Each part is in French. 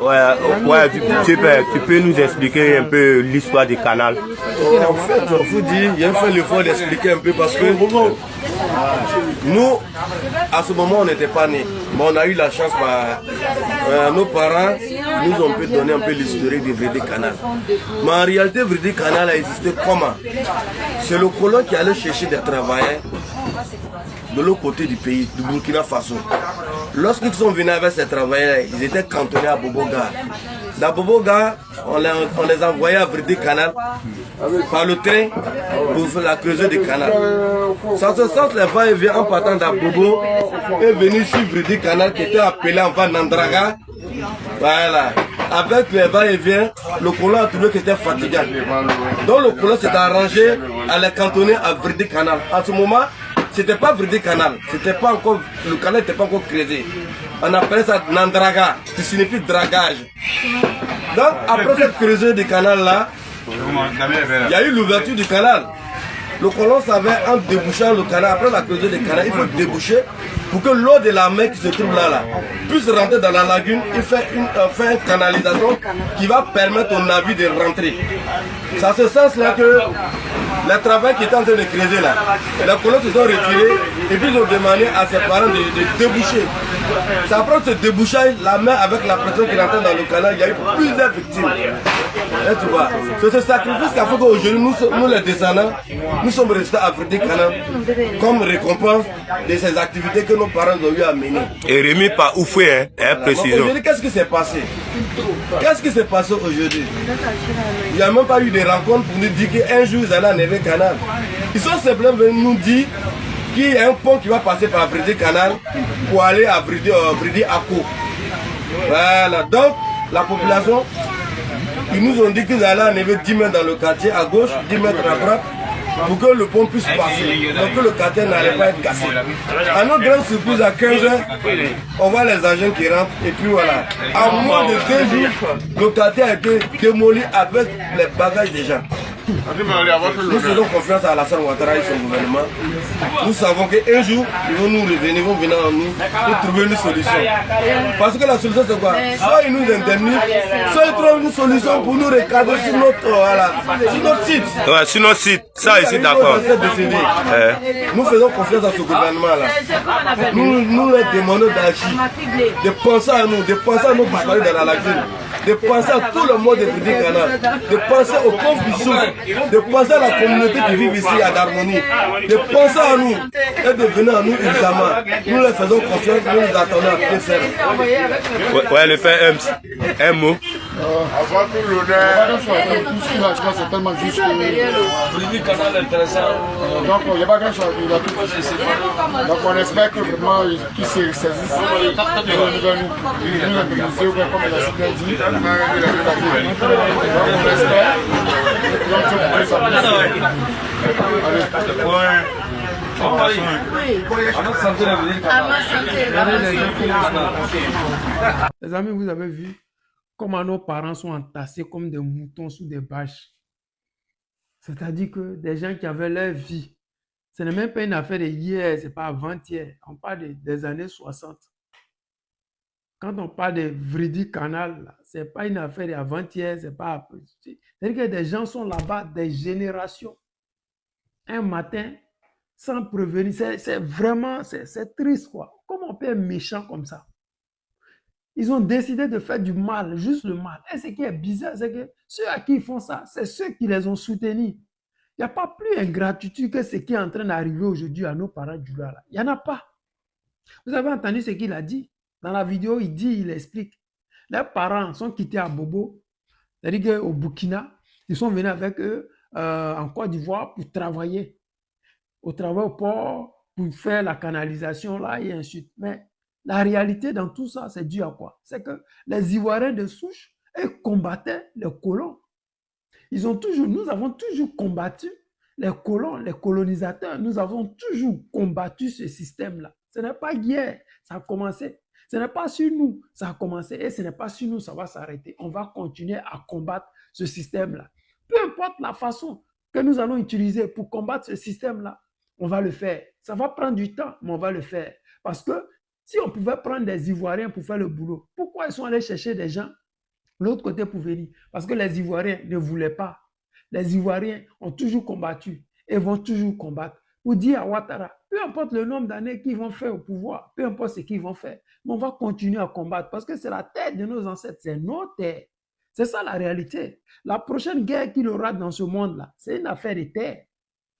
Ouais, tu peux nous expliquer un peu l'histoire du canal. En fait, je vous dis, il a fait l'effort d'expliquer un peu parce que nous, à ce moment, on n'était pas nés. Mais on a eu la chance, nos parents nous ont pu donner un peu l'historique du Vrédé Canal. Mais en réalité, Vrédé Canal a existé comment? C'est le colon qui allait chercher des travailleurs de l'autre côté du pays, du Burkina Faso. Lorsqu'ils sont venus avec ces travailleurs, ils étaient cantonnés à Boboga. Dans Boboga, on les envoyait à Vrédé Canal par le train pour faire la creusée du canal. Ça se sent les va-et-vient en partant d'Abobo et venir sur Vrédé Canal qui était appelé en Nandraga. Voilà. Avec les va-et-vient, le colon a trouvé que c'était fatigant. Donc le colon s'est arrangé à les cantonner à Vrédé Canal. À ce moment, c'était pas Vrédé Canal, c'était pas encore, le canal n'était pas encore creusé. On appelait ça Nandraga, qui signifie dragage. Donc après cette creusée du canal là, il y a eu l'ouverture du canal. Le colon savait en débouchant le canal, après la creusée du canal, il faut déboucher pour que l'eau de la mer qui se trouve là puisse rentrer dans la lagune et faire une canalisation qui va permettre au navire de rentrer. C'est à ce sens-là que les travailleurs qui étaient en train de creuser là, les colons se sont retirés et puis ils ont demandé à ses parents de déboucher. C'est après ce débouchage, la mer avec la pression qui rentrait dans le canal, il y a eu plusieurs victimes. Et tu vois, c'est ce sacrifice qu'a fait qu'aujourd'hui, nous les descendants, nous sommes restés à Vrédé Canal comme récompense de ces activités que nos parents ont eu à mener. Et remis par Oufoué, précisément. Aujourd'hui, qu'est-ce qui s'est passé? Qu'est-ce qui s'est passé aujourd'hui? Il n'y a même pas eu de rencontre pour nous dire qu'un jour ils allaient à Vrédé Canal. Ils sont simplement venus nous dire qu'il y a un pont qui va passer par Vrédé Canal pour aller à Vrédé Ako. Voilà, donc la population, ils nous ont dit qu'ils allaient enlever 10 mètres dans le quartier à gauche, 10 mètres à droite, pour que le pont puisse passer, donc que le quartier n'allait pas être cassé. À notre grande surprise, à 15h, on voit les agents qui rentrent et puis voilà. À moins de 2 jours, le quartier a été démoli avec les bagages des gens. Nous faisons confiance à Alassane Ouattara et son gouvernement. Nous savons qu'un jour, ils vont nous revenir, ils vont venir en nous pour trouver une solution. Parce que la solution c'est quoi? Soit ils nous indemnisent, soit ils trouvent une solution pour nous recadrer sur notre site. Ouais, sur notre site, ça ici d'accord. Nous faisons confiance à ce gouvernement-là. Nous leur demandons d'agir, de penser à nous, disparus dans la lagune, de penser à tout le monde de Vrédé Canal, de penser aux pauvres qui souffrent, de penser à la communauté qui vit ici à Darmoni, de penser à nous et de venir à nous évidemment. Nous leur faisons confiance, nous nous attendons à pied ferme. Ouais, le fait un mot. Avoir tout l'honneur, tout ce qu'il a, je crois, c'est tellement juste. Le canal intéressant. Donc, il n'y a pas grand chose. Donc, on espère que vraiment, qu'ils se saisissent. Nous indemniser, comme il a si bien dit. Donc, on espère. Donc, je pourrais savoir. Les amis, vous avez vu comment nos parents sont entassés comme des moutons sous des bâches. C'est-à-dire que des gens qui avaient leur vie, ce n'est même pas une affaire de hier, ce n'est pas avant-hier. On parle des années 60. Quand on parle de Vrédé Canal, ce n'est pas une affaire d'avant-hier, c'est pas après. C'est-à-dire que des gens sont là-bas, des générations. Un matin, sans prévenir, c'est vraiment, c'est triste quoi. Comment on peut être méchant comme ça? Ils ont décidé de faire du mal, juste le mal. Et ce qui est bizarre, c'est que ceux à qui ils font ça, c'est ceux qui les ont soutenus. Il n'y a pas plus ingratitude que ce qui est en train d'arriver aujourd'hui à nos parents du là. Il n'y en a pas. Vous avez entendu ce qu'il a dit? Dans la vidéo, il explique. Les parents sont quittés à Bobo, c'est-à-dire qu'au Burkina, ils sont venus avec eux en Côte d'Ivoire pour travailler. Au travail au port, pour faire la canalisation là et ainsi de suite. Mais la réalité dans tout ça, c'est dû à quoi? C'est que les Ivoiriens de souche, ils combattaient les colons. Nous avons toujours combattu les colons, les colonisateurs. Nous avons toujours combattu ce système-là. Ce n'est pas hier, ça a commencé. Ce n'est pas sur nous, ça a commencé. Et ce n'est pas sur nous, ça va s'arrêter. On va continuer à combattre ce système-là. Peu importe la façon que nous allons utiliser pour combattre ce système-là, on va le faire. Ça va prendre du temps, mais on va le faire. Parce que si on pouvait prendre des Ivoiriens pour faire le boulot, pourquoi ils sont allés chercher des gens l'autre côté pour venir. Parce que les Ivoiriens ne voulaient pas. Les Ivoiriens ont toujours combattu et vont toujours combattre pour dire à Ouattara, peu importe le nombre d'années qu'ils vont faire au pouvoir, peu importe ce qu'ils vont faire, mais on va continuer à combattre parce que c'est la terre de nos ancêtres, c'est nos terres. C'est ça la réalité. La prochaine guerre qu'il aura dans ce monde-là, c'est une affaire de terre.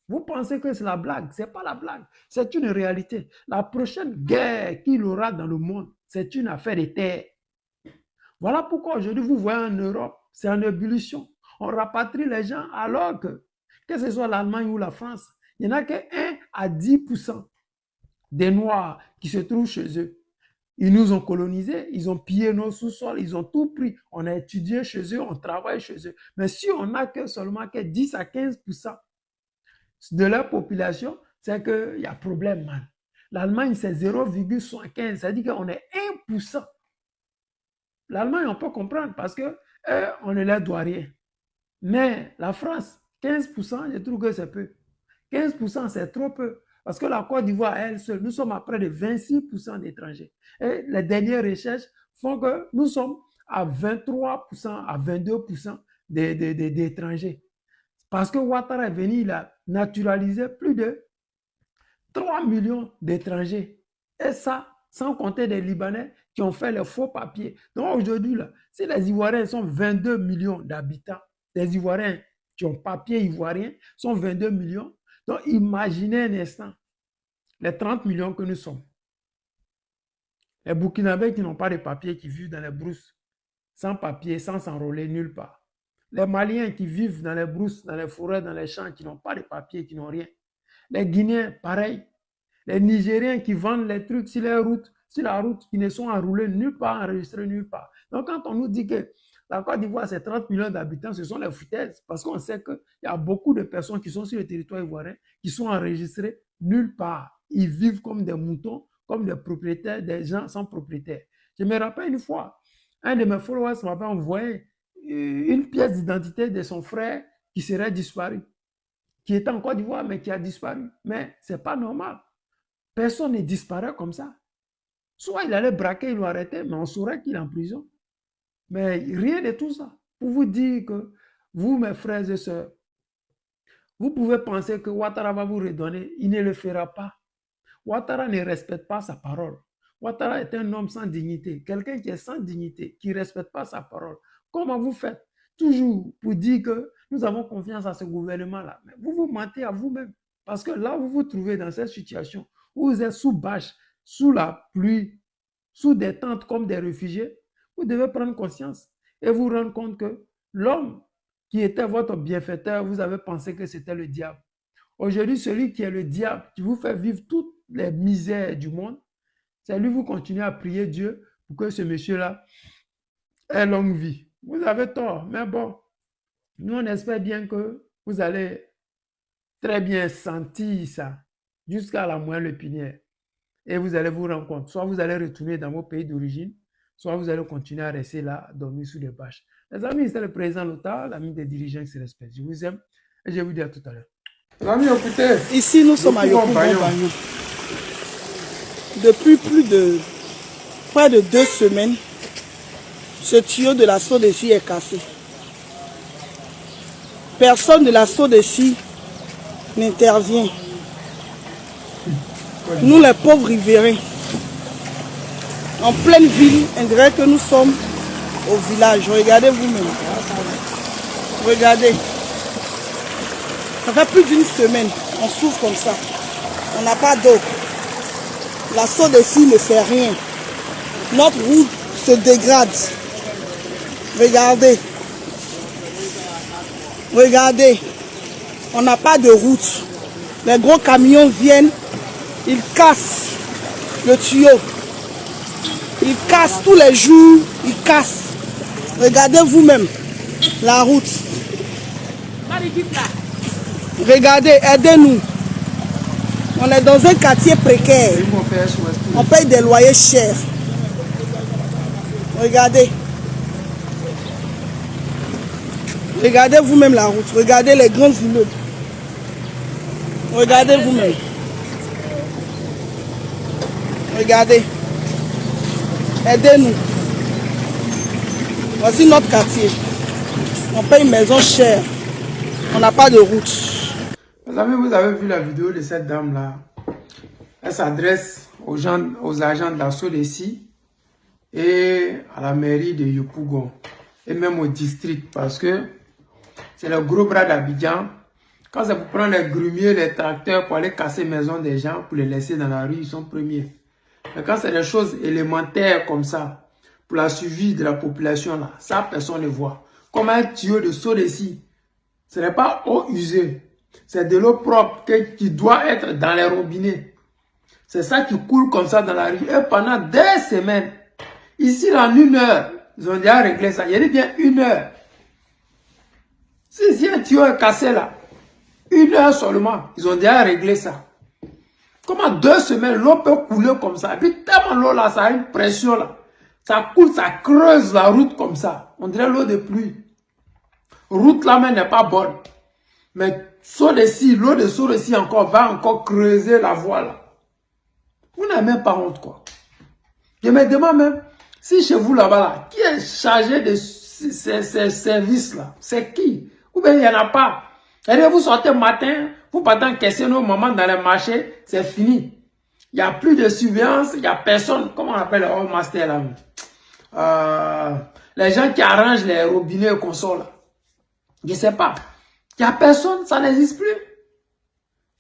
Vous pensez que c'est la blague? Ce n'est pas la blague, c'est une réalité. La prochaine guerre qu'il aura dans le monde, c'est une affaire de terre. Voilà pourquoi aujourd'hui, vous voyez en Europe, c'est en ébullition. On rapatrie les gens alors que ce soit l'Allemagne ou la France, il n'y en a que 1 à 10% des Noirs qui se trouvent chez eux. Ils nous ont colonisés, ils ont pillé nos sous-sols, ils ont tout pris. On a étudié chez eux, on travaille chez eux. Mais si on n'a que seulement que 10 à 15% de leur population, c'est qu'il y a problème, man. L'Allemagne, c'est 0,75, c'est-à-dire qu'on est 1%. L'Allemagne, on peut comprendre parce qu'on ne leur doit rien. Mais la France, 15%, je trouve que c'est peu. 15%, c'est trop peu. Parce que la Côte d'Ivoire, elle seule, nous sommes à près de 26% d'étrangers. Et les dernières recherches font que nous sommes à 23%, à 22% d'étrangers. Parce que Ouattara est venu, il a naturalisé plus de 3 millions d'étrangers. Et ça, sans compter des Libanais qui ont fait les faux papiers. Donc aujourd'hui, là, si les Ivoiriens sont 22 millions d'habitants, les Ivoiriens qui ont papier ivoirien sont 22 millions. Donc imaginez un instant les 30 millions que nous sommes. Les Burkinabés qui n'ont pas de papier, qui vivent dans les brousses, sans papier, sans s'enrôler nulle part. Les Maliens qui vivent dans les brousses, dans les forêts, dans les champs, qui n'ont pas de papier, qui n'ont rien. Les Guinéens, pareil. Les Nigériens qui vendent les trucs sur la route, qui ne sont enroulés nulle part, enregistrés nulle part. Donc quand on nous dit que la Côte d'Ivoire, c'est 30 millions d'habitants, ce sont les foutaises, parce qu'on sait qu'il y a beaucoup de personnes qui sont sur le territoire ivoirien, qui sont enregistrées nulle part. Ils vivent comme des moutons, comme des propriétaires, des gens sans propriétaire. Je me rappelle une fois, un de mes followers m'avait envoyé une pièce d'identité de son frère qui serait disparu, qui était en Côte d'Ivoire, mais qui a disparu. Mais ce n'est pas normal. Personne ne disparaît comme ça. Soit il allait braquer, il l'arrêtait, mais on saurait qu'il est en prison. Mais rien de tout ça. Pour vous dire que vous, mes frères et sœurs, vous pouvez penser que Ouattara va vous redonner. Il ne le fera pas. Ouattara ne respecte pas sa parole. Ouattara est un homme sans dignité. Quelqu'un qui est sans dignité, qui ne respecte pas sa parole. Comment vous faites toujours pour dire que nous avons confiance à ce gouvernement-là? Mais vous vous mentez à vous-même. Parce que là où vous vous trouvez dans cette situation, où vous êtes sous bâche, sous la pluie, sous des tentes comme des réfugiés, vous devez prendre conscience et vous rendre compte que l'homme qui était votre bienfaiteur, vous avez pensé que c'était le diable. Aujourd'hui, celui qui est le diable, qui vous fait vivre toutes les misères du monde, c'est lui, vous continuez à prier Dieu pour que ce monsieur-là ait longue vie. Vous avez tort, mais bon, nous on espère bien que vous allez très bien sentir ça jusqu'à la moelle épinière. Et vous allez vous rendre compte, soit vous allez retourner dans vos pays d'origine, soit vous allez continuer à rester là, dormir sous des bâches. Les amis, c'est le président Lota, l'ami des dirigeants qui se respectent. Je vous aime et je vous dis à tout à l'heure. Les amis, écoutez. Ici, nous sommes à Yopougon-Bagno. Depuis près de 2 semaines, ce tuyau de la Sodeci est cassé. Personne de la Sodeci n'intervient. Nous, les pauvres riverains, en pleine ville, on dirait que nous sommes au village. Regardez vous-même. Regardez. Ça fait plus d'1 semaine, on souffre comme ça. On n'a pas d'eau. La Sodeci ne fait rien. Notre route se dégrade. Regardez. Regardez. On n'a pas de route. Les gros camions viennent, ils cassent le tuyau. Ils cassent tous les jours, ils cassent. Regardez vous-même la route. Regardez, aidez-nous. On est dans un quartier précaire. On paye des loyers chers. Regardez. Regardez vous-même la route. Regardez les grands immeubles. Regardez vous-même. Regardez. Aidez-nous. Voici notre quartier. On paye une maison chère. On n'a pas de route. Mes amis, vous avez vu la vidéo de cette dame-là. Elle s'adresse aux agents de la SODECI et à la mairie de Yopougon. Et même au district, parce que c'est le gros bras d'Abidjan. Quand c'est pour prendre les grumiers, les tracteurs pour aller casser les maisons des gens, pour les laisser dans la rue, ils sont premiers. Mais quand c'est des choses élémentaires comme ça, pour la suivi de la population, là, ça, personne ne voit. Comme un tuyau de SODECI, ce n'est pas eau usée, c'est de l'eau propre qui doit être dans les robinets. C'est ça qui coule comme ça dans la rue. Et pendant des semaines, ici, en 1 heure, ils ont déjà réglé ça. Il y a bien 1 heure. Si un tuyau est cassé là, 1 heure seulement, ils ont déjà réglé ça. Comment 2 semaines, l'eau peut couler comme ça. Et puis tellement l'eau là, ça a une pression là. Ça coule, ça creuse la route comme ça. On dirait l'eau de pluie. Route là même n'est pas bonne. Mais SODECI, l'eau de SODECI encore va encore creuser la voie là. Vous n'avez même pas honte quoi. Je me demande même, si chez vous là-bas là, qui est chargé de ces services là? C'est qui? Ou bien il n'y en a pas. Et vous sortez le matin, vous partez encaisser nos mamans dans les marchés, c'est fini. Il n'y a plus de surveillance, il n'y a personne. Comment on appelle le home master là? Les gens qui arrangent les robinets et consoles là. Je ne sais pas. Il n'y a personne, ça n'existe plus.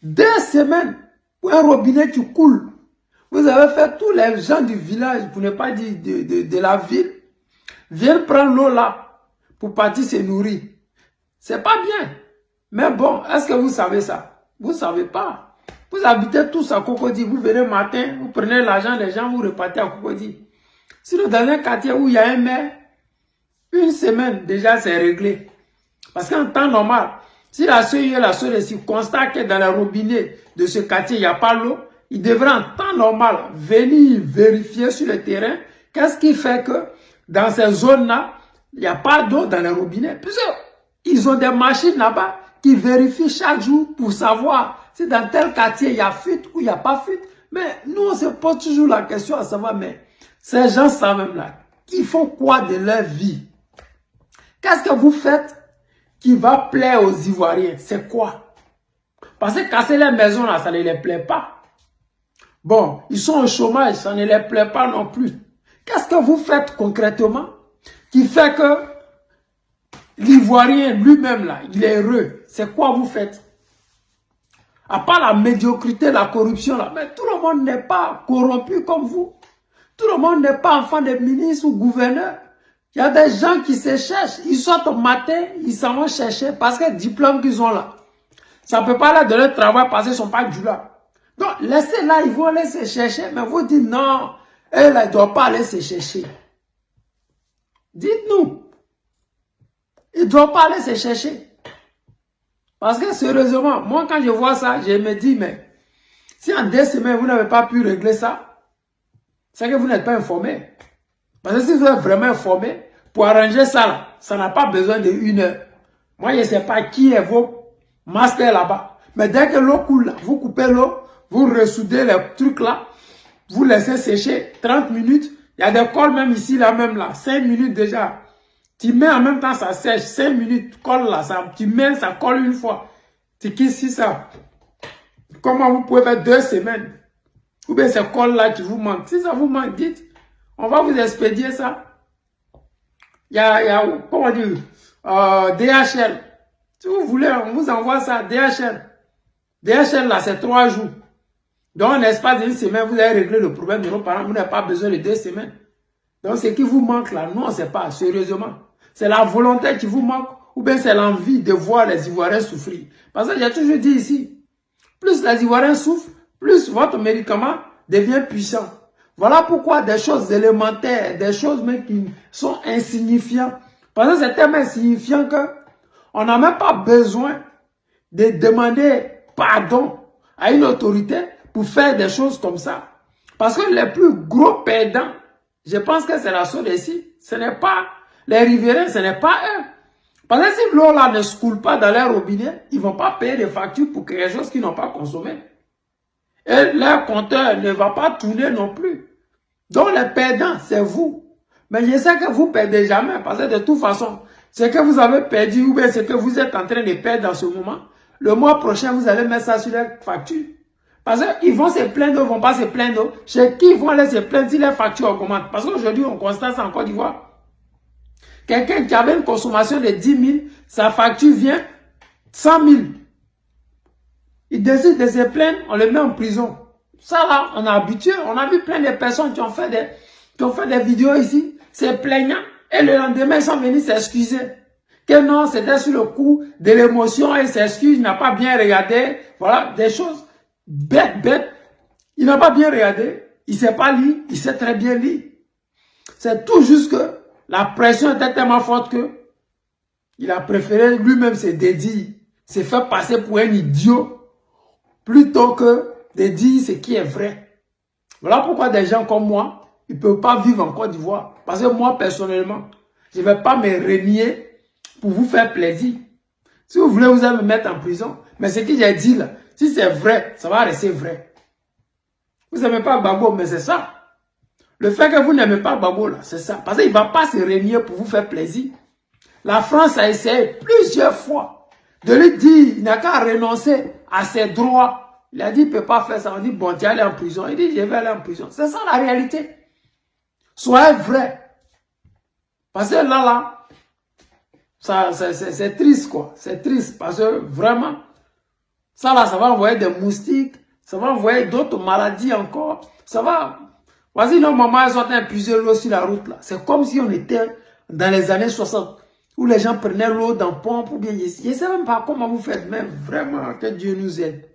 2 semaines pour un robinet qui coule. Vous avez fait tous les gens du village, pour ne pas dire de la ville, viennent prendre l'eau là pour partir se nourrir. C'est pas bien. Mais bon, est-ce que vous savez ça? Vous ne savez pas. Vous habitez tous à Cocody, vous venez le matin, vous prenez l'argent des gens, vous repartez à Cocody. Sinon, dans un quartier où il y a un maire, 1 semaine, déjà c'est réglé. Parce qu'en temps normal, si la CEI et la SODECI constatent que dans le robinet de ce quartier, il n'y a pas l'eau, ils devraient en temps normal venir vérifier sur le terrain qu'est-ce qui fait que dans ces zones-là, il n'y a pas d'eau dans les robinets. Puisqu'ils ont des machines là-bas qui vérifient chaque jour pour savoir si dans tel quartier il y a fuite ou il n'y a pas fuite. Mais nous, on se pose toujours la question à savoir, mais ces gens savent même là, ils font quoi de leur vie? Qu'est-ce que vous faites qui va plaire aux Ivoiriens? C'est quoi? Parce que casser les maisons là, ça ne les plaît pas. Bon, ils sont au chômage, ça ne les plaît pas non plus. Qu'est-ce que vous faites concrètement qui fait que l'Ivoirien lui-même là, il est heureux? C'est quoi vous faites? À part la médiocrité, la corruption là, mais tout le monde n'est pas corrompu comme vous. Tout le monde n'est pas enfant de ministre ou gouverneur. Il y a des gens qui se cherchent, ils sortent au matin, ils s'en vont chercher parce que le diplôme qu'ils ont là, ça ne peut pas leur donner travail parce qu'ils ne sont pas du là. Donc, laissez là, ils vont aller se chercher, mais vous dites non, eux là, ils ne doivent pas aller se chercher. Dites-nous, ils ne doivent pas aller se chercher. Parce que sérieusement, moi quand je vois ça, je me dis, mais si en 2 semaines vous n'avez pas pu régler ça, c'est que vous n'êtes pas informé. Parce que si vous êtes vraiment informé, pour arranger ça là, ça n'a pas besoin de 1 heure. Moi, je ne sais pas qui est vos masters là-bas. Mais dès que l'eau coule là, vous coupez l'eau, vous ressoudez les trucs là, vous laissez sécher 30 minutes. Il y a des cols même ici, là même là, 5 minutes déjà. Tu mets en même temps, ça sèche, 5 minutes, colle là, ça, tu mets, ça colle une fois. C'est qu'ici ça. Comment vous pouvez faire 2 semaines? Ou bien ce col là qui vous manque. Si ça vous manque, dites, on va vous expédier ça. Il y a comment dire, DHL. Si vous voulez, on vous envoie ça, DHL. DHL là, c'est 3 jours. Donc, en espace d'1 semaine, vous avez réglé le problème de nos parents. Vous n'avez pas besoin de 2 semaines. Donc, ce qui vous manque là, nous, on ne sait pas, sérieusement. C'est la volonté qui vous manque ou bien c'est l'envie de voir les Ivoiriens souffrir. Parce que j'ai toujours dit ici, plus les Ivoiriens souffrent, plus votre médicament devient puissant. Voilà pourquoi des choses élémentaires, des choses même qui sont insignifiantes. Parce que c'est tellement insignifiant que on n'a même pas besoin de demander pardon à une autorité pour faire des choses comme ça. Parce que les plus gros perdants, je pense que c'est la SODECI. Ce n'est pas les riverains, ce n'est pas eux. Parce que si l'eau là ne se coule pas dans leur robinet, ils ne vont pas payer des factures pour quelque chose qu'ils n'ont pas consommé. Et leur compteur ne va pas tourner non plus. Donc les perdants, c'est vous. Mais je sais que vous ne perdez jamais, parce que de toute façon, ce que vous avez perdu ou bien ce que vous êtes en train de perdre dans ce moment, le mois prochain, vous allez mettre ça sur les factures. Parce qu'ils vont se plaindre, ils ne vont pas se plaindre. Chez qui ils vont aller se plaindre si les factures augmentent? Parce qu'aujourd'hui, on constate ça en Côte d'Ivoire. Quelqu'un qui avait une consommation de 10 000, sa facture vient 100 000. Il décide de se plaindre, on le met en prison. Ça là, on est habitué. On a vu plein de personnes qui ont fait des vidéos ici, se plaignant. Et le lendemain, ils sont venus s'excuser. Que non, c'était sur le coup de l'émotion, il s'excuse, il n'a pas bien regardé. Voilà, des choses bêtes. Il n'a pas bien regardé, il ne sait pas lire, il sait très bien lire. C'est tout juste que la pression était tellement forte que il a préféré lui-même se dédier, se faire passer pour un idiot, plutôt que de dire ce qui est vrai. Voilà pourquoi des gens comme moi, ils ne peuvent pas vivre en Côte d'Ivoire. Parce que moi, personnellement, je ne vais pas me renier pour vous faire plaisir. Si vous voulez, vous allez me mettre en prison. Mais ce que j'ai dit là, si c'est vrai, ça va rester vrai. Vous n'aimez pas Gbagbo, mais c'est ça. Le fait que vous n'aimez pas Gbagbo, là, c'est ça. Parce qu'il ne va pas se renier pour vous faire plaisir. La France a essayé plusieurs fois de lui dire, il n'a qu'à renoncer à ses droits. Il a dit, il ne peut pas faire ça. On dit, bon, tu es allé en prison. Il dit, je vais aller en prison. C'est ça la réalité. Soyez vrai. Parce que là, c'est triste, quoi. C'est triste. Parce que vraiment, ça là, ça va envoyer des moustiques. Ça va envoyer d'autres maladies encore. Ça va. Voici nos mamans, elles ont épuisé l'eau sur la route, là. C'est comme si on était dans les années 60, où les gens prenaient l'eau dans pompe ou bien. Je ne sais même pas comment vous faites, mais vraiment, que Dieu nous aide.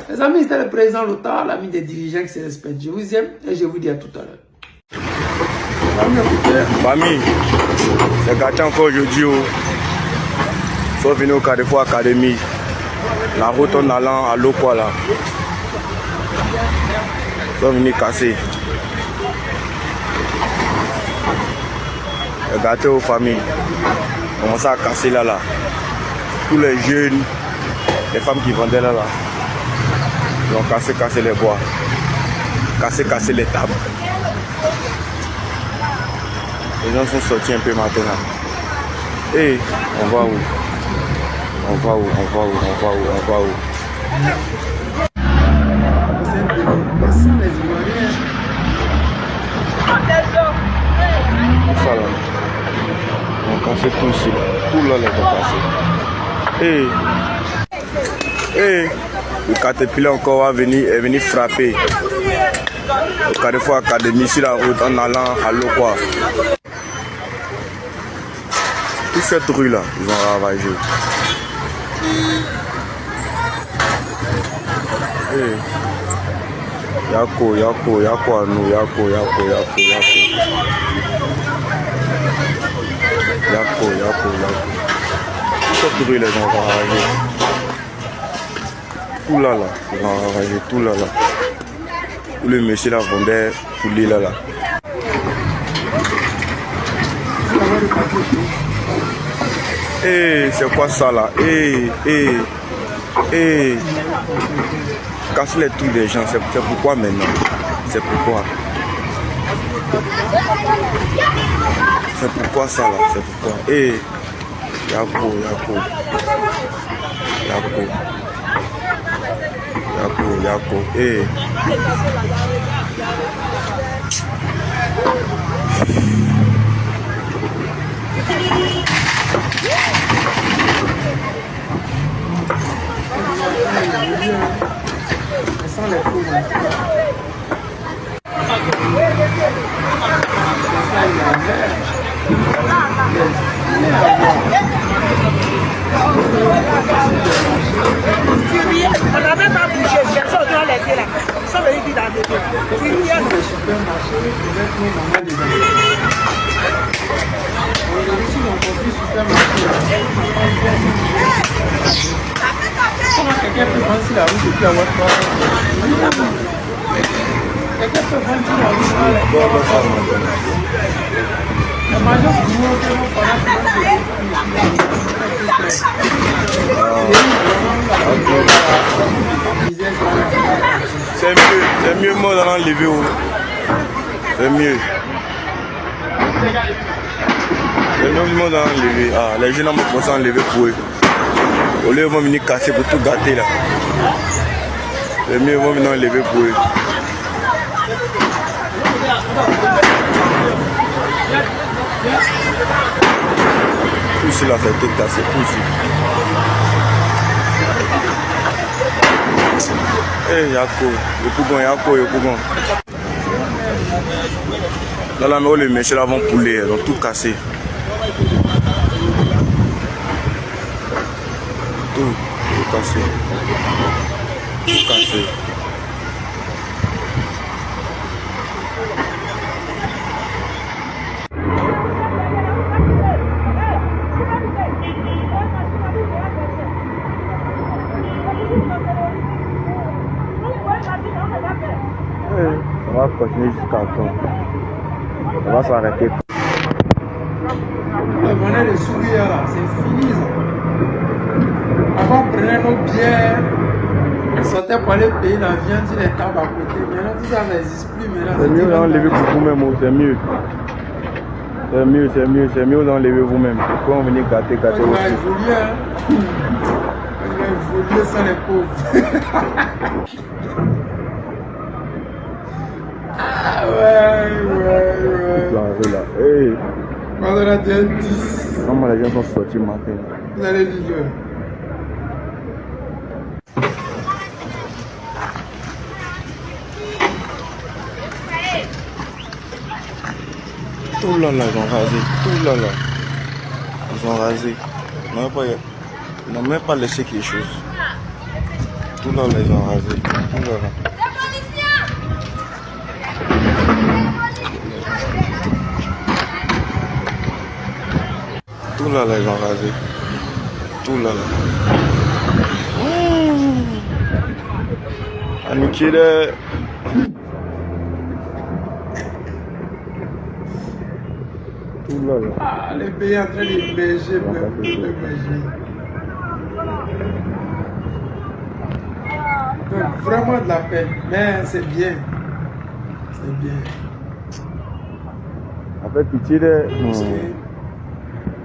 Les amis, c'était le président Lota, l'ami des dirigeants qui se respectent. Je vous aime et je vous dis à tout à l'heure. Famille, c'est gâté encore aujourd'hui. Ils sont venus au Carrefour Academy. La route en allant à Lokwa là. Ils sont venus casser. C'est gâté aux familles. Ils commencent à casser là. Tous les jeunes, les femmes qui vendaient là. Ils ont cassé les bois. Cassé les tables. Les gens sont sortis un peu maintenant. Et on va où? On va où? Ça là. On a cassé tout ici. Tout là, les ont cassé. Et le Caterpillar encore va venir frapper. Le Carrefour Academy sur la route en allant à Lokwa. Toute cette rue là, ils ont ravagé. Yako à nous, Yako. Toute cette rue là, ils ont ravagé. Tout là, ils ont ravagé, tout là. Où le monsieur là vendait poulet là. Eh, c'est quoi ça là? Casse les trucs des gens, c'est pourquoi maintenant? C'est pourquoi? C'est pourquoi ça là? C'est pourquoi? Yako. On n'a même pas bougé, cherché dans les pieds là. Ils sont venus dans les Comment quelqu'un peut vendre sur la route et puis avoir 300 €? Quelqu'un peut vendre sur la route. La majeure du monde que nous c'est mieux moi d'en enlever. C'est mieux. vont enlever. Ah, les jeunes ont commencé à enlever pour eux. Au lieu, ils vont venir casser pour tout gâter là. Les mieux vont venir enlever pour eux. Tout ici là, ça a été cassé, tout ici. Eh, Yako, Yoko. Là, mais les messieurs là vont couler, ils ont tout cassé. Tout cassé. Tout cassé. Ça va continuer jusqu'à quand? Ça va s'arrêter. Le bonnet de sourire là, c'est fini ça. Avant, on prenait nos bières, on sortait pour aller payer la viande sur les tables à côté. Maintenant, tout ça n'existe plus. C'est mieux d'enlever pour vous-même, c'est mieux. C'est mieux d'enlever vous-même. Pourquoi on venir gâter On va évoluer, hein. On va évoluer sans les pauvres. Ah ouais. Là. Hey. Quand on a dit 10. Comment les gens sont sortis matin? Vous allez dire. Tout là, ils ont rasé. Tout là. Ils ont rasé. Ils n'ont même pas laissé quelque chose. Tout là, ils ont rasé. Tout là. Tout là, ils ont rasé. Tout là. Amitié de... Tout là. Ah, les pays en train d'émerger, Donc, vraiment de la peine, mais c'est bien. C'est bien. En fait, pitié de...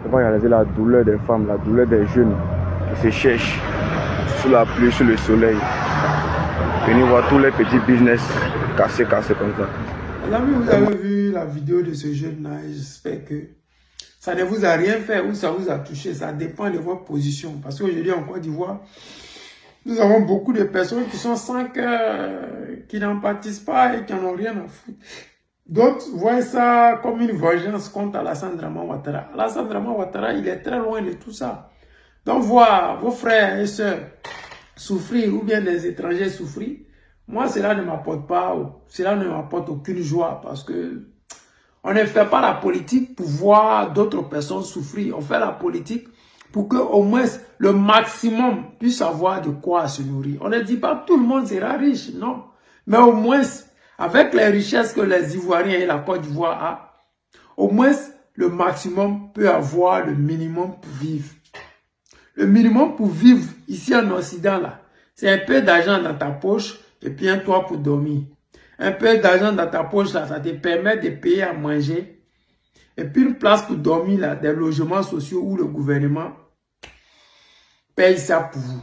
Il va réaliser la douleur des femmes, la douleur des jeunes qui se cherchent sous la pluie, sous le soleil. Venir voir tous les petits business cassés comme ça. L'ami, vous avez vu la vidéo de ce jeune-là, j'espère que ça ne vous a rien fait ou ça vous a touché. Ça dépend de votre position. Parce qu'aujourd'hui, en Côte d'Ivoire, nous avons beaucoup de personnes qui sont sans cœur, qui n'en participent pas et qui n'en ont rien à foutre. D'autres voient ça comme une vengeance contre Alassane Draman Ouattara. Alassane Draman Ouattara, il est très loin de tout ça. Donc, voir vos frères et sœurs souffrir ou bien des étrangers souffrir, moi, cela ne m'apporte pas, cela ne m'apporte aucune joie parce que on ne fait pas la politique pour voir d'autres personnes souffrir. On fait la politique pour que au moins le maximum puisse avoir de quoi se nourrir. On ne dit pas que tout le monde sera riche, non. Mais au moins, avec les richesses que les Ivoiriens et la Côte d'Ivoire ont, au moins le maximum peut avoir le minimum pour vivre. Le minimum pour vivre ici en Occident, là, c'est un peu d'argent dans ta poche et puis un toit pour dormir. Un peu d'argent dans ta poche, là, ça te permet de payer à manger. Et puis une place pour dormir, là, des logements sociaux où le gouvernement paye ça pour vous.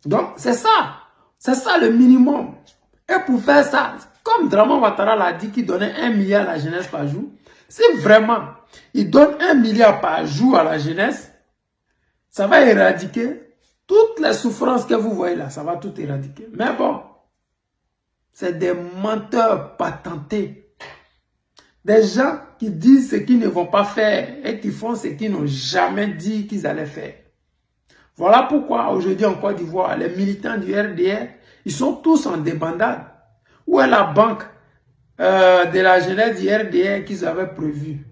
Donc, c'est ça. C'est ça le minimum. Et pour faire ça, comme Draman Ouattara l'a dit qu'il donnait 1 milliard à la jeunesse par jour, si vraiment il donne 1 milliard par jour à la jeunesse, ça va éradiquer toutes les souffrances que vous voyez là. Ça va tout éradiquer. Mais bon, c'est des menteurs patentés. Des gens qui disent ce qu'ils ne vont pas faire et qui font ce qu'ils n'ont jamais dit qu'ils allaient faire. Voilà pourquoi aujourd'hui en Côte d'Ivoire, les militants du RDR, ils sont tous en débandade. Où est la banque de la jeunesse du RDR qu'ils avaient prévue?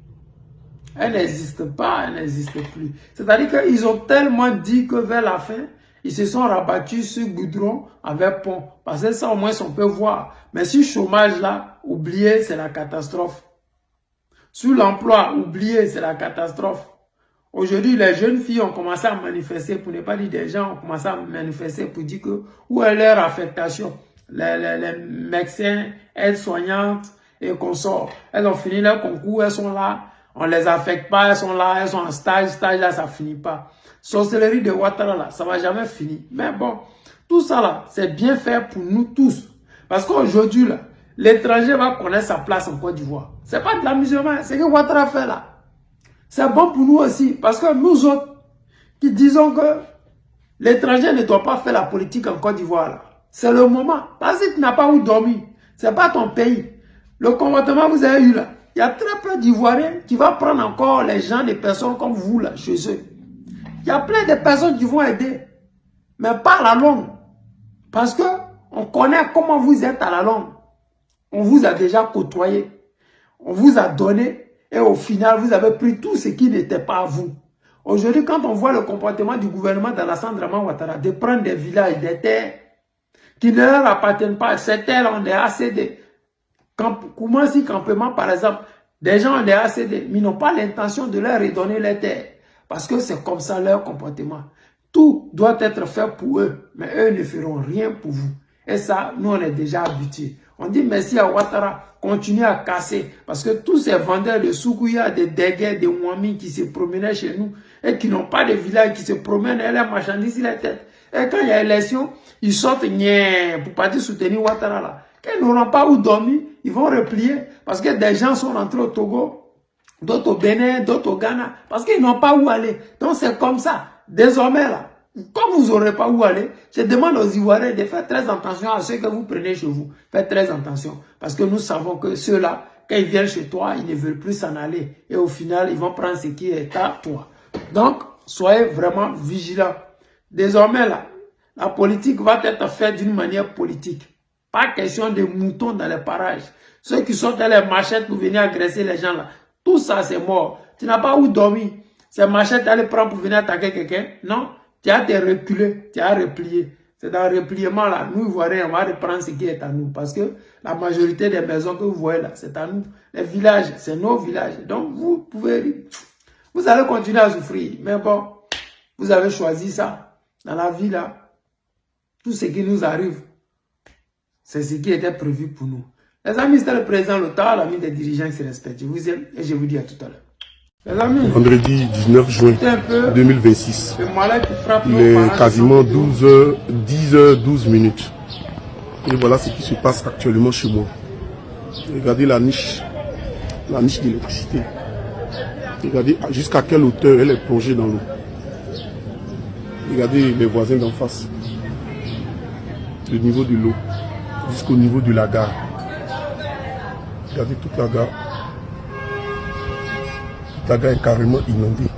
Elle n'existe pas, elle n'existe plus. C'est-à-dire qu'ils ont tellement dit que vers la fin, ils se sont rabattus sur Goudron avec pont. Parce que ça, au moins, on peut voir. Mais sur le chômage, là, oubliez, c'est la catastrophe. Sur l'emploi, oubliez, c'est la catastrophe. Aujourd'hui, les jeunes filles ont commencé à manifester, pour ne pas dire des gens, ont commencé à manifester pour dire que où est leur affectation. Les médecins, aides-soignantes et consorts, elles ont fini leur concours, elles sont là. On les affecte pas, elles sont là, elles sont en stage là, ça finit pas. Sorcellerie de Ouattara là, ça va jamais finir. Mais bon, tout ça là, c'est bien fait pour nous tous. Parce qu'aujourd'hui là, l'étranger va connaître sa place en Côte d'Ivoire. C'est pas de l'amusement, c'est que Ouattara fait là. C'est bon pour nous aussi, parce que nous autres, qui disons que l'étranger ne doit pas faire la politique en Côte d'Ivoire là. C'est le moment. Parce que tu n'as pas où dormir. C'est pas ton pays. Le comportement que vous avez eu là, il y a très peu d'Ivoiriens qui vont prendre encore les gens, des personnes comme vous là, chez eux. Il y a plein de personnes qui vont aider. Mais pas à la longue. Parce que on connaît comment vous êtes à la longue. On vous a déjà côtoyé. On vous a donné. Et au final, vous avez pris tout ce qui n'était pas à vous. Aujourd'hui, quand on voit le comportement du gouvernement d'Alassane Draman Ouattara, de prendre des villages, des terres qui ne leur appartiennent pas, ces terres ont des ACD. Comment si campement, par exemple, des gens ont des ACD, mais ils n'ont pas l'intention de leur redonner les terres. Parce que c'est comme ça leur comportement. Tout doit être fait pour eux, mais eux ne feront rien pour vous. Et ça, nous, on est déjà habitués. On dit merci à Ouattara, continuez à casser. Parce que tous ces vendeurs de Soukouya, des Dégués, des Ouami qui se promenaient chez nous et qui n'ont pas de village, qui se promènent et les marchandises sur la tête. Et quand il y a élection, ils sortent pour partir soutenir Ouattara là. Quand ils n'auront pas où dormir, ils vont replier. Parce que des gens sont rentrés au Togo, d'autres au Bénin, d'autres au Ghana. Parce qu'ils n'ont pas où aller. Donc c'est comme ça. Désormais là, comme vous n'aurez pas où aller, je demande aux Ivoiriens de faire très attention à ceux que vous prenez chez vous. Faites très attention. Parce que nous savons que ceux-là, quand ils viennent chez toi, ils ne veulent plus s'en aller. Et au final, ils vont prendre ce qui est à toi. Donc, soyez vraiment vigilants. Désormais, là, la politique va être faite d'une manière politique. Pas question de moutons dans les parages. Ceux qui sortent les machettes pour venir agresser les gens là. Tout ça, c'est mort. Tu n'as pas où dormir. Ces machettes, tu les prendre pour venir attaquer quelqu'un. Non. Tu as te reculé. Tu as replié. C'est dans le repliement là. Nous, Ivoiriens, on va reprendre ce qui est à nous. Parce que la majorité des maisons que vous voyez là, c'est à nous. Les villages, c'est nos villages. Donc, vous allez continuer à souffrir. Mais bon, vous avez choisi ça. Dans la vie là, tout ce qui nous arrive, c'est ce qui était prévu pour nous. Les amis, c'était le président Lothar, l'ami des dirigeants qui se respectent. Je vous aime et je vous dis à tout à l'heure. Les amis, Vendredi 19 juin 2026. Il est quasiment 10h12 minutes. Et voilà ce qui se passe actuellement chez moi. Regardez la niche d'électricité. Regardez jusqu'à quelle hauteur elle est plongée dans l'eau. Regardez les voisins d'en face. Le niveau de l'eau jusqu'au niveau de la gare. Regardez toute la gare. Toute la gare est carrément inondée.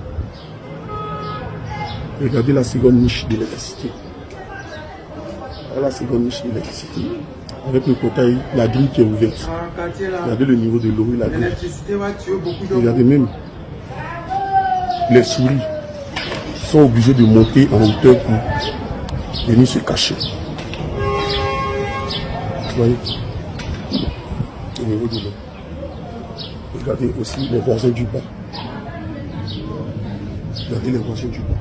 Regardez la seconde niche d'électricité. Voilà la seconde niche d'électricité. Avec le portail, la grille qui est ouverte. Regardez le niveau de l'eau et la grille. Regardez même les souris sont obligés de monter en hauteur pour venir se cacher. Vous voyez au niveau de l'eau. Regardez aussi les voisins du bas. Regardez les voisins du bas.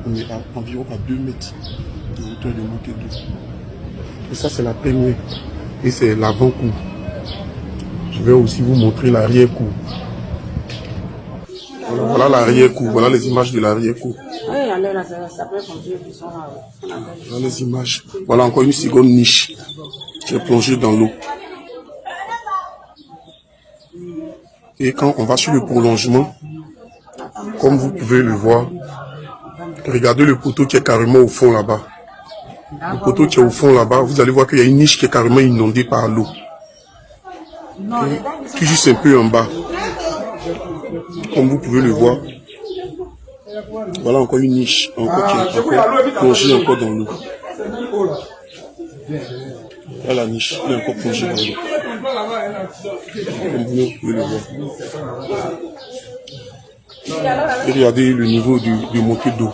On est environ à 2 mètres de hauteur de montée d'eau. Et ça c'est la première. Et c'est l'avant-cour. Je vais aussi vous montrer l'arrière-cour. Voilà l'arrière-cour, voilà les images de l'arrière-cour. Voilà les images. Voilà encore une seconde niche qui est plongée dans l'eau. Et quand on va sur le prolongement, comme vous pouvez le voir, regardez le poteau qui est carrément au fond là-bas. Le poteau qui est au fond là-bas, vous allez voir qu'il y a une niche qui est carrément inondée par l'eau. Qui est juste un peu en bas. Comme vous pouvez le voir, voilà encore une niche encore qui est encore plongée encore dans l'eau. Voilà la niche qui est encore plongée dans l'eau. Comme vous pouvez le voir. Et regardez le niveau de montée d'eau.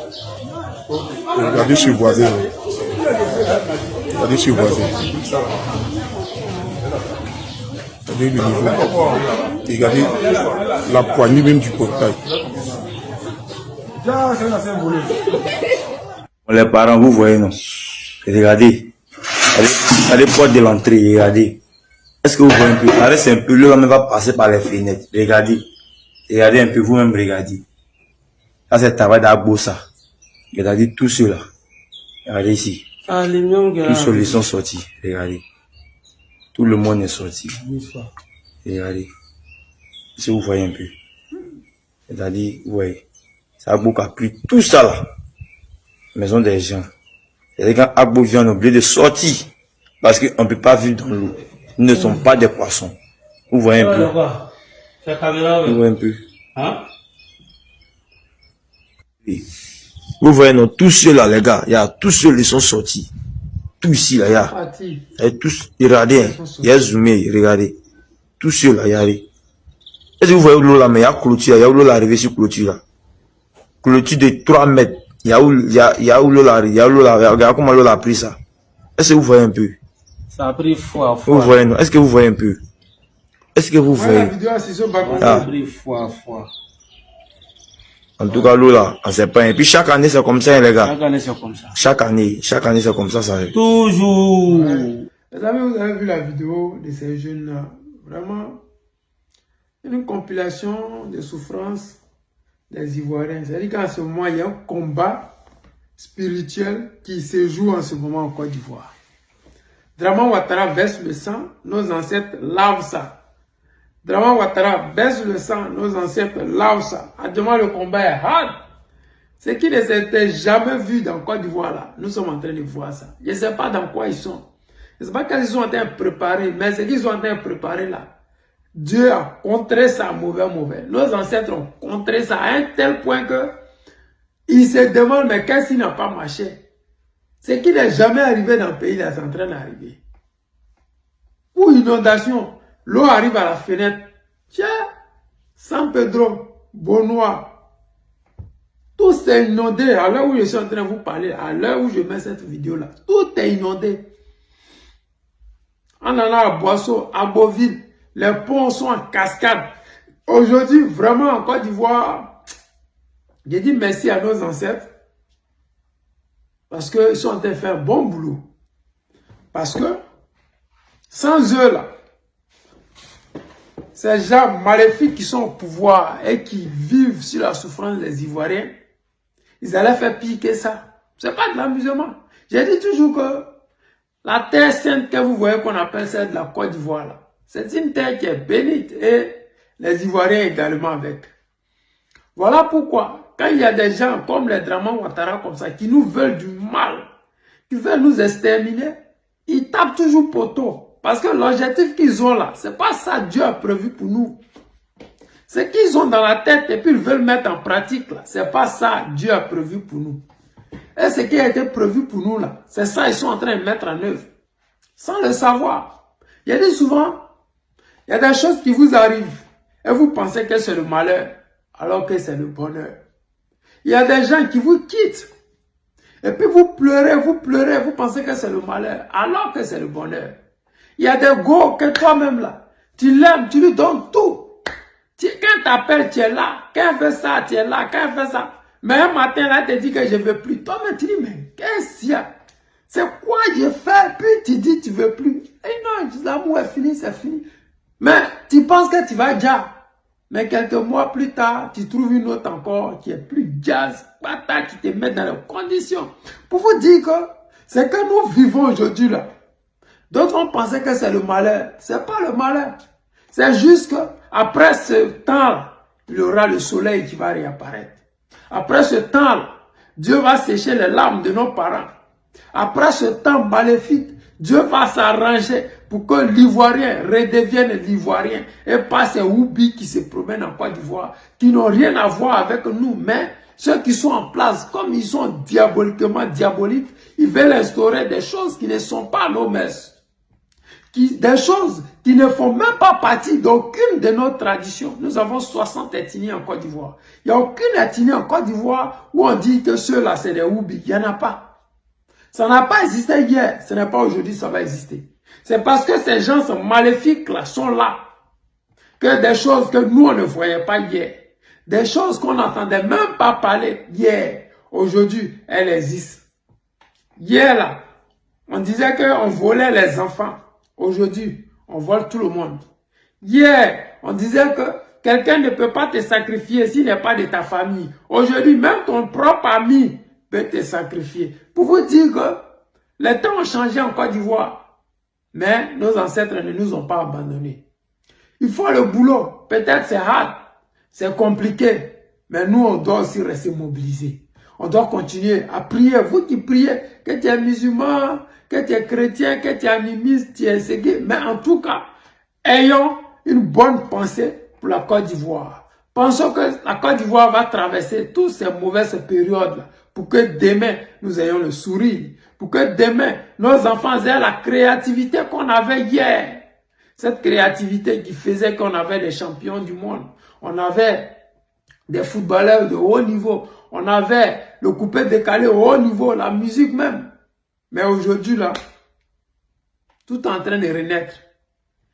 Regardez ce voisin. Regardez ce voisin. Regardez le niveau. Regardez la poignée même du portail. Les parents, vous voyez, non? Regardez. À l'époque de l'entrée, regardez. Est-ce que vous voyez un peu? Avec un peu, l'eau même va passer par les fenêtres. Regardez. Regardez un peu, vous-même regardez. Ça, c'est le travail d'Agbo, ça. Regardez tout cela. Regardez ici. Tous ceux sont sortis. Regardez. Tout le monde est sorti. Regardez. Si vous voyez un peu. Regardez, vous voyez. C'est Agbo qui a pris tout ça là. Maison des gens. Et quand Agbo vient, on oublie de sortir. Parce qu'on ne peut pas vivre dans l'eau. Nous ne sommes pas des poissons. Vous voyez un peu. Vous voyez un peu. Vous voyez, non, tous ceux-là, les gars, il y a tous ceux qui sont sortis. Tous ici, là, il y a tous, regardez, il y a zoomé, regardez. Tous ceux-là, regardez. Est-ce que vous voyez l'eau là, mais il y a clôture, il y a où l'eau là arrivé sur clôture là. Clôture de 3 mètres. Il y a où l'eau là arrive, il y a où l'eau là, regardez comment l'eau là a pris ça. Est-ce que vous voyez un peu? Ça a pris foi. Vous voyez, non? Est-ce que vous voyez un peu? Est-ce que vous voyez? Ça a pris foi. En tout cas, l'eau là, on sait pas. Et puis chaque année, c'est comme ça, les gars. Chaque année, c'est comme ça. Chaque année, c'est comme ça, ça arrive. Toujours. Les amis, vous avez vu la vidéo de ces jeunes-là. Vraiment, une compilation de souffrances des Ivoiriens. C'est-à-dire qu'en ce moment, il y a un combat spirituel qui se joue en ce moment en Côte d'Ivoire. Dramane Ouattara verse le sang, nos ancêtres lavent ça. Dramane Ouattara baisse le sang, nos ancêtres lavent ça. Actuellement, le combat est hard. Ce qui ne s'était jamais vu dans Côte d'Ivoire là, nous sommes en train de voir ça. Je ne sais pas dans quoi ils sont. Je ne sais pas qu'est-ce qu'ils sont en train de préparer, mais ce qu'ils sont en train de préparer là, Dieu a contré ça mauvais. Nos ancêtres ont contré ça à un tel point que ils se demandent, mais qu'est-ce qui n'a pas marché? Ce qui n'est jamais arrivé dans le pays là, c'est en train d'arriver. Pour inondation, l'eau arrive à la fenêtre. Tiens, San Pedro, Bonois, tout s'est inondé. À l'heure où je suis en train de vous parler, à l'heure où je mets cette vidéo-là, tout est inondé. On en a à Boisseau, à Beauville, les ponts sont en cascade. Aujourd'hui, vraiment, en Côte d'Ivoire, j'ai dit merci à nos ancêtres parce qu'ils sont en train de faire un bon boulot. Parce que, sans eux là, ces gens maléfiques qui sont au pouvoir et qui vivent sur la souffrance des Ivoiriens, ils allaient faire pire que ça. C'est pas de l'amusement. J'ai dit toujours que la terre sainte que vous voyez qu'on appelle celle de la Côte d'Ivoire là, c'est une terre qui est bénite et les Ivoiriens également avec. Voilà pourquoi, quand il y a des gens comme les Dramane Ouattara comme ça, qui nous veulent du mal, qui veulent nous exterminer, ils tapent toujours poteau. Parce que l'objectif qu'ils ont là, c'est pas ça Dieu a prévu pour nous. Ce qu'ils ont dans la tête et puis ils veulent mettre en pratique là, c'est pas ça Dieu a prévu pour nous. Et ce qui a été prévu pour nous là, c'est ça ils sont en train de mettre en œuvre. Sans le savoir. Il y a des souvent, il y a des choses qui vous arrivent et vous pensez que c'est le malheur alors que c'est le bonheur. Il y a des gens qui vous quittent et puis vous pleurez, vous pensez que c'est le malheur alors que c'est le bonheur. Il y a des gars que toi-même là, tu l'aimes, tu lui donnes tout. Quand t'appelles, tu es là. Quand elle fait ça, tu es là. Quand elle fait ça. Mais un matin là, elle te dit que je ne veux plus. Toi-même, tu dis, mais qu'est-ce qu'il y a? C'est quoi j'ai fait? Puis tu dis, tu ne veux plus. Et non, l'amour est fini, c'est fini. Mais tu penses que tu vas déjà. Mais quelques mois plus tard, tu trouves une autre encore qui est plus jazz, pata, qui te met dans les conditions. Pour vous dire que c'est que nous vivons aujourd'hui là. D'autres vont penser que c'est le malheur. C'est pas le malheur. C'est juste que après ce temps-là, il y aura le soleil qui va réapparaître. Après ce temps-là, Dieu va sécher les larmes de nos parents. Après ce temps maléfique, Dieu va s'arranger pour que l'Ivoirien redevienne l'Ivoirien et pas ces oublis qui se promènent en Côte d'Ivoire, qui n'ont rien à voir avec nous, mais ceux qui sont en place, comme ils sont diaboliquement diaboliques, ils veulent instaurer des choses qui ne sont pas nos messes. Des choses qui ne font même pas partie d'aucune de nos traditions. Nous avons 60 ethnies en Côte d'Ivoire. Il n'y a aucune ethnie en Côte d'Ivoire où on dit que ceux-là, c'est des Oubis. Il n'y en a pas. Ça n'a pas existé hier. Ce n'est pas aujourd'hui ça va exister. C'est parce que ces gens sont maléfiques là, sont là. Que des choses que nous, on ne voyait pas hier. Des choses qu'on n'entendait même pas parler hier. Aujourd'hui, elles existent. Hier là, on disait qu'on volait les enfants. Aujourd'hui, on vole tout le monde. Hier, on disait que quelqu'un ne peut pas te sacrifier s'il n'est pas de ta famille. Aujourd'hui, même ton propre ami peut te sacrifier. Pour vous dire que les temps ont changé en Côte d'Ivoire, mais nos ancêtres ne nous ont pas abandonnés. Il faut le boulot. Peut-être c'est hard, c'est compliqué, mais nous, on doit aussi rester mobilisés. On doit continuer à prier. Vous qui priez, que tu es musulman, que tu es chrétien, que tu es animiste, tu es ségué, mais en tout cas, ayons une bonne pensée pour la Côte d'Ivoire. Pensons que la Côte d'Ivoire va traverser toutes ces mauvaises périodes-là pour que demain, nous ayons le sourire. Pour que demain, nos enfants aient la créativité qu'on avait hier. Cette créativité qui faisait qu'on avait des champions du monde. On avait des footballeurs de haut niveau. On avait le coupé décalé au haut niveau, la musique même. Mais aujourd'hui, là, tout est en train de renaître.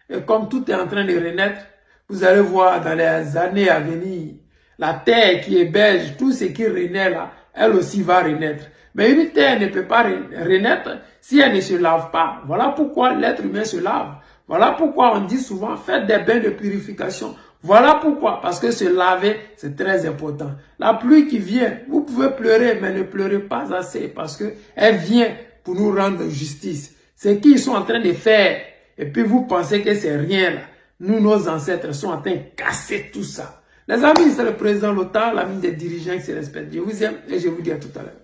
Et comme tout est en train de renaître, vous allez voir dans les années à venir, la terre qui est belge, tout ce qui renaît là, elle aussi va renaître. Mais une terre ne peut pas renaître si elle ne se lave pas. Voilà pourquoi l'être humain se lave. Voilà pourquoi on dit souvent, faites des bains de purification. Voilà pourquoi, parce que se laver, c'est très important. La pluie qui vient, vous pouvez pleurer, mais ne pleurez pas assez, parce que elle vient pour nous rendre justice. C'est qu'ils sont en train de faire, et puis vous pensez que c'est rien là. Nous, nos ancêtres, sont en train de casser tout ça. Les amis, c'est le président Lothar, l'ami des dirigeants qui se respectent. Je vous aime et je vous dis à tout à l'heure.